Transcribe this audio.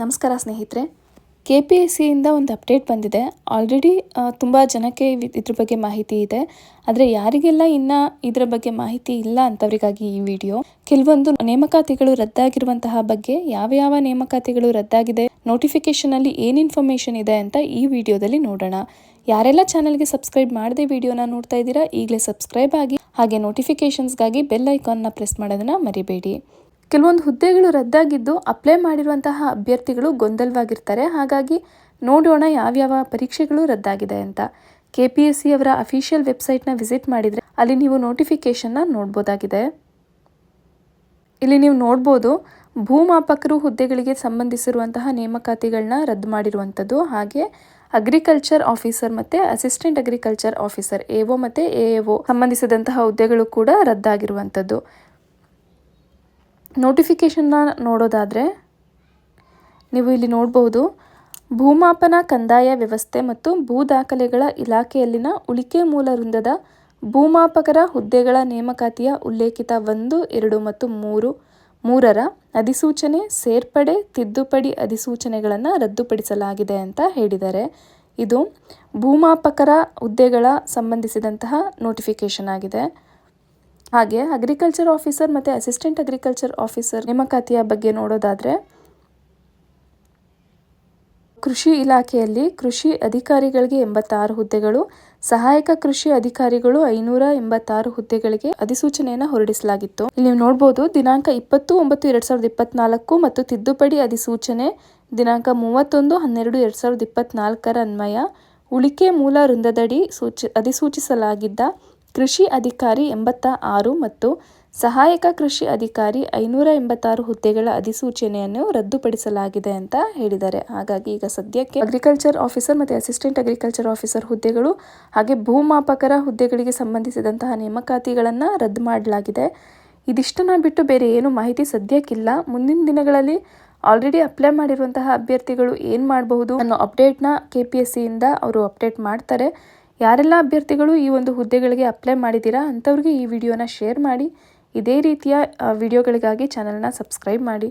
ನಮಸ್ಕಾರ ಸ್ನೇಹಿತರೆ. KPSCಯಿಂದ ಒಂದು ಅಪ್ಡೇಟ್ ಬಂದಿದೆ. ಆಲ್ರೆಡಿ ತುಂಬ ಜನಕ್ಕೆ ಇದ್ರ ಬಗ್ಗೆ ಮಾಹಿತಿ ಇದೆ. ಆದರೆ ಯಾರಿಗೆಲ್ಲ ಇನ್ನು ಇದರ ಬಗ್ಗೆ ಮಾಹಿತಿ ಇಲ್ಲ ಅಂಥವರಿಗಾಗಿ ಈ ವಿಡಿಯೋ. ಕೆಲವೊಂದು ನೇಮಕಾತಿಗಳು ರದ್ದಾಗಿರುವಂತಹ ಬಗ್ಗೆ, ಯಾವ ನೇಮಕಾತಿಗಳು ರದ್ದಾಗಿದೆ, ನೋಟಿಫಿಕೇಷನಲ್ಲಿ ಏನು ಇನ್ಫಾರ್ಮೇಷನ್ ಇದೆ ಅಂತ ಈ ವಿಡಿಯೋದಲ್ಲಿ ನೋಡೋಣ. ಯಾರೆಲ್ಲ ಚಾನಲ್ಗೆ ಸಬ್ಸ್ಕ್ರೈಬ್ ಮಾಡದೆ ವಿಡಿಯೋನ ನೋಡ್ತಾ ಇದ್ದೀರಾ, ಈಗಲೇ ಸಬ್ಸ್ಕ್ರೈಬ್ ಆಗಿ, ಹಾಗೆ ನೋಟಿಫಿಕೇಷನ್ಸ್ಗಾಗಿ ಬೆಲ್ ಐಕಾನ್ನ ಪ್ರೆಸ್ ಮಾಡೋದನ್ನ ಮರಿಬೇಡಿ. ಕೆಲವೊಂದು ಹುದ್ದೆಗಳು ರದ್ದಾಗಿದ್ದು ಅಪ್ಲೈ ಮಾಡಿರುವಂತಹ ಅಭ್ಯರ್ಥಿಗಳು ಗೊಂದಲವಾಗಿರ್ತಾರೆ. ಹಾಗಾಗಿ ನೋಡೋಣ ಯಾವ್ಯಾವ ಪರೀಕ್ಷೆಗಳು ರದ್ದಾಗಿದೆ ಅಂತ. KPSC ಅವರ ಅಫಿಷಿಯಲ್ ವೆಬ್ಸೈಟ್ನ ವಿಸಿಟ್ ಮಾಡಿದರೆ ಅಲ್ಲಿ ನೀವು ನೋಟಿಫಿಕೇಷನ್ನ ನೋಡ್ಬೋದಾಗಿದೆ. ಇಲ್ಲಿ ನೀವು ನೋಡ್ಬೋದು, ಭೂಮಾಪಕರು ಹುದ್ದೆಗಳಿಗೆ ಸಂಬಂಧಿಸಿರುವಂತಹ ನೇಮಕಾತಿಗಳನ್ನ ರದ್ದು ಮಾಡಿರುವಂಥದ್ದು. ಹಾಗೆ ಅಗ್ರಿಕಲ್ಚರ್ ಆಫೀಸರ್ ಮತ್ತು ಅಸಿಸ್ಟೆಂಟ್ ಅಗ್ರಿಕಲ್ಚರ್ ಆಫೀಸರ್ AO ಮತ್ತು AAO ಸಂಬಂಧಿಸಿದಂತಹ ಹುದ್ದೆಗಳು ಕೂಡ ರದ್ದಾಗಿರುವಂಥದ್ದು. ನೋಟಿಫಿಕೇಷನ್ನ ನೋಡೋದಾದರೆ ನೀವು ಇಲ್ಲಿ ನೋಡ್ಬೋದು, ಭೂಮಾಪನ ಕಂದಾಯ ವ್ಯವಸ್ಥೆ ಮತ್ತು ಭೂ ದಾಖಲೆಗಳ ಇಲಾಖೆಯಲ್ಲಿನ ಉಳಿಕೆ ಮೂಲ ವೃಂದದ ಭೂಮಾಪಕರ ಹುದ್ದೆಗಳ ನೇಮಕಾತಿಯ ಉಲ್ಲೇಖಿತ 1, 2 ಮತ್ತು 3ರ ಅಧಿಸೂಚನೆ, ಸೇರ್ಪಡೆ, ತಿದ್ದುಪಡಿ ಅಧಿಸೂಚನೆಗಳನ್ನು ರದ್ದುಪಡಿಸಲಾಗಿದೆ ಅಂತ ಹೇಳಿದ್ದಾರೆ. ಇದು ಭೂಮಾಪಕರ ಹುದ್ದೆಗಳ ಸಂಬಂಧಿಸಿದಂತಹ ನೋಟಿಫಿಕೇಷನ್ ಆಗಿದೆ. ಹಾಗೆ ಅಗ್ರಿಕಲ್ಚರ್ ಆಫೀಸರ್ ಮತ್ತು ಅಸಿಸ್ಟೆಂಟ್ ಅಗ್ರಿಕಲ್ಚರ್ ಆಫೀಸರ್ ನೇಮಕಾತಿಯ ಬಗ್ಗೆ ನೋಡೋದಾದರೆ, ಕೃಷಿ ಇಲಾಖೆಯಲ್ಲಿ ಕೃಷಿ ಅಧಿಕಾರಿಗಳಿಗೆ 86 ಹುದ್ದೆಗಳು, ಸಹಾಯಕ ಕೃಷಿ ಅಧಿಕಾರಿಗಳು 586 ಹುದ್ದೆಗಳಿಗೆ ಅಧಿಸೂಚನೆಯನ್ನು ಹೊರಡಿಸಲಾಗಿತ್ತು. ಇಲ್ಲಿ ನೀವು ನೋಡ್ಬೋದು, ದಿನಾಂಕ 20/9/2024 ಮತ್ತು ತಿದ್ದುಪಡಿ ಅಧಿಸೂಚನೆ ದಿನಾಂಕ 31/12/2024 ಅನ್ವಯ ಉಳಿಕೆ ಮೂಲ ವೃಂದದಡಿ ಅಧಿಸೂಚಿಸಲಾಗಿದ್ದ ಕೃಷಿ ಅಧಿಕಾರಿ 86 ಮತ್ತು ಸಹಾಯಕ ಕೃಷಿ ಅಧಿಕಾರಿ 586 ಹುದ್ದೆಗಳ ಅಧಿಸೂಚನೆಯನ್ನು ರದ್ದುಪಡಿಸಲಾಗಿದೆ ಅಂತ ಹೇಳಿದ್ದಾರೆ. ಹಾಗಾಗಿ ಈಗ ಸದ್ಯಕ್ಕೆ ಅಗ್ರಿಕಲ್ಚರ್ ಆಫೀಸರ್ ಮತ್ತು ಅಸಿಸ್ಟೆಂಟ್ ಅಗ್ರಿಕಲ್ಚರ್ ಆಫೀಸರ್ ಹುದ್ದೆಗಳು ಹಾಗೆ ಭೂಮಾಪಕರ ಹುದ್ದೆಗಳಿಗೆ ಸಂಬಂಧಿಸಿದಂತಹ ನೇಮಕಾತಿಗಳನ್ನು ರದ್ದು ಮಾಡಲಾಗಿದೆ. ಇದಿಷ್ಟನ್ನು ಬಿಟ್ಟು ಬೇರೆ ಏನು ಮಾಹಿತಿ ಸದ್ಯಕ್ಕಿಲ್ಲ. ಮುಂದಿನ ದಿನಗಳಲ್ಲಿ ಆಲ್ರೆಡಿ ಅಪ್ಲೈ ಮಾಡಿರುವಂತಹ ಅಭ್ಯರ್ಥಿಗಳು ಏನು ಮಾಡಬಹುದು ಅನ್ನೋ ಅಪ್ಡೇಟ್ನ KPSCಯಿಂದ ಅವರು ಅಪ್ಡೇಟ್ ಮಾಡ್ತಾರೆ. ಯಾರೆಲ್ಲ ಅಭ್ಯರ್ಥಿಗಳು ಈ ಒಂದು ಹುದ್ದೆಗಳಿಗೆ ಅಪ್ಲೈ ಮಾಡಿದ್ದೀರಾ ಅಂಥವ್ರಿಗೆ ಈ ವಿಡಿಯೋನ ಶೇರ್ ಮಾಡಿ. ಇದೇ ರೀತಿಯ ವಿಡಿಯೋಗಳಿಗಾಗಿ ಚಾನಲ್ನ ಸಬ್ಸ್ಕ್ರೈಬ್ ಮಾಡಿ.